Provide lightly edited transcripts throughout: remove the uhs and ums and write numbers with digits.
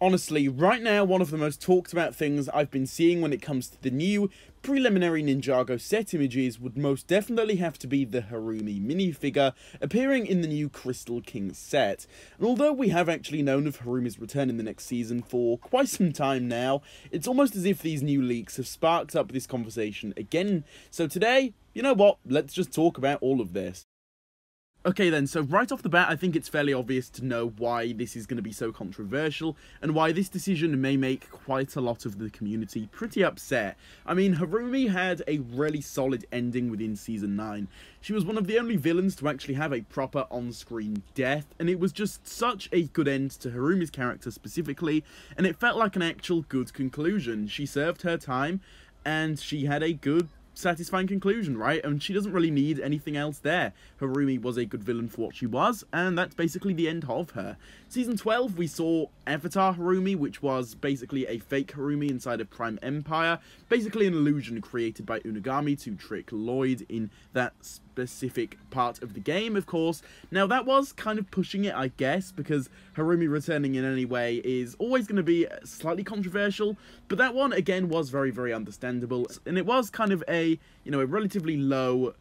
Honestly, right now, one of the most talked about things I've been seeing when it comes to the new preliminary Ninjago set images would most definitely have to be the Harumi minifigure appearing in the new Crystal King set. And although we have actually known of Harumi's return in the next season for quite some time now, it's almost as if these new leaks have sparked up this conversation again. So today, you know what, let's just talk about all of this. Okay then, so right off the bat, I think it's fairly obvious to know why this is going to be so controversial, and why this decision may make quite a lot of the community pretty upset. I mean, Harumi had a really solid ending within Season 9. She was one of the only villains to actually have a proper on-screen death, and it was just such a good end to Harumi's character specifically, and it felt like an actual good conclusion. She served her time, and she had a good satisfying conclusion, right? And she doesn't really need anything else there. Harumi was a good villain for what she was, and that's basically the end of her. Season 12, we saw Avatar Harumi, which was basically a fake Harumi inside of Prime Empire, basically an illusion created by Unagami to trick Lloyd in that specific part of the game, of course. Now, that was kind of pushing it, I guess, because Harumi returning in any way is always going to be slightly controversial, but that one, again, was very, very understandable, and it was kind of a, you know, a relatively low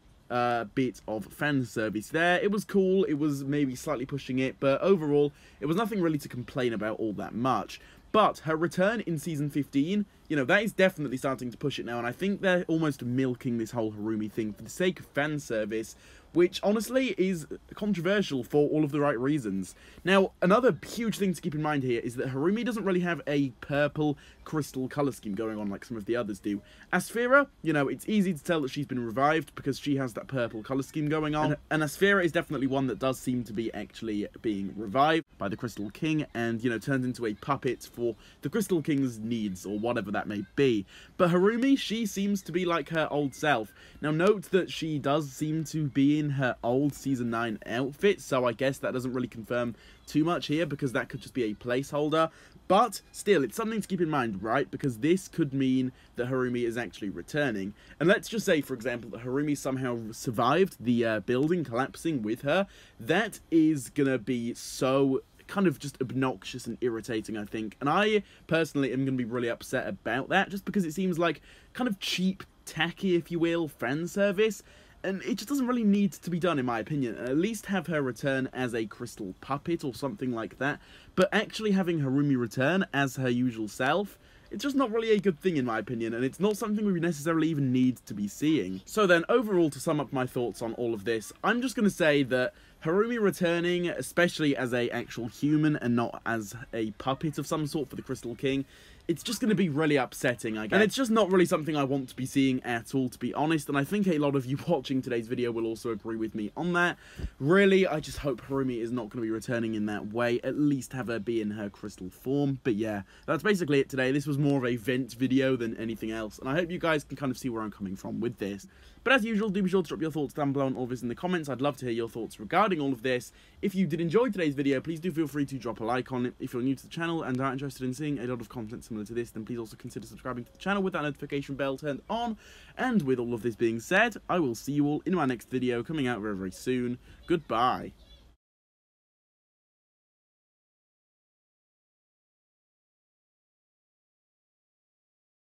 bit of fan service there. It was cool, it was maybe slightly pushing it, but overall, it was nothing really to complain about all that much. But her return in Season 15, you know, that is definitely starting to push it now, and I think they're almost milking this whole Harumi thing for the sake of fan service, which honestly is controversial for all of the right reasons. Now, another huge thing to keep in mind here is that Harumi doesn't really have a purple crystal colour scheme going on like some of the others do. Asphera, you know, it's easy to tell that she's been revived because she has that purple colour scheme going on, and Asphera is definitely one that does seem to be actually being revived by the Crystal King and, you know, turned into a puppet for the Crystal King's needs, or whatever that may be. But Harumi, she seems to be like her old self. Now, note that she does seem to be in her old Season 9 outfit, so I guess that doesn't really confirm too much here, because that could just be a placeholder. But still, it's something to keep in mind, right? Because this could mean that Harumi is actually returning. And let's just say, for example, that Harumi somehow survived the building collapsing with her. That is gonna be so kind of just obnoxious and irritating, I think. And I personally am going to be really upset about that, just because it seems like kind of cheap, tacky, if you will, fan service. And it just doesn't really need to be done, in my opinion. At least have her return as a crystal puppet or something like that. But actually having Harumi return as her usual self, it's just not really a good thing, in my opinion, and it's not something we necessarily even need to be seeing. So then, overall, to sum up my thoughts on all of this, I'm just going to say that Harumi returning, especially as a actual human and not as a puppet of some sort for the Crystal King, it's just going to be really upsetting, I guess. And it's just not really something I want to be seeing at all, to be honest, and I think a lot of you watching today's video will also agree with me on that. Really, I just hope Harumi is not going to be returning in that way, at least have her be in her crystal form. But yeah, that's basically it today. This was more of a vent video than anything else, and I hope you guys can kind of see where I'm coming from with this. But as usual, do be sure to drop your thoughts down below on all of this in the comments. I'd love to hear your thoughts regarding all of this. If you did enjoy today's video, please do feel free to drop a like on it. If you're new to the channel and are interested in seeing a lot of content similar to this, then please also consider subscribing to the channel with that notification bell turned on. And with all of this being said, I will see you all in my next video coming out very, very soon. Goodbye.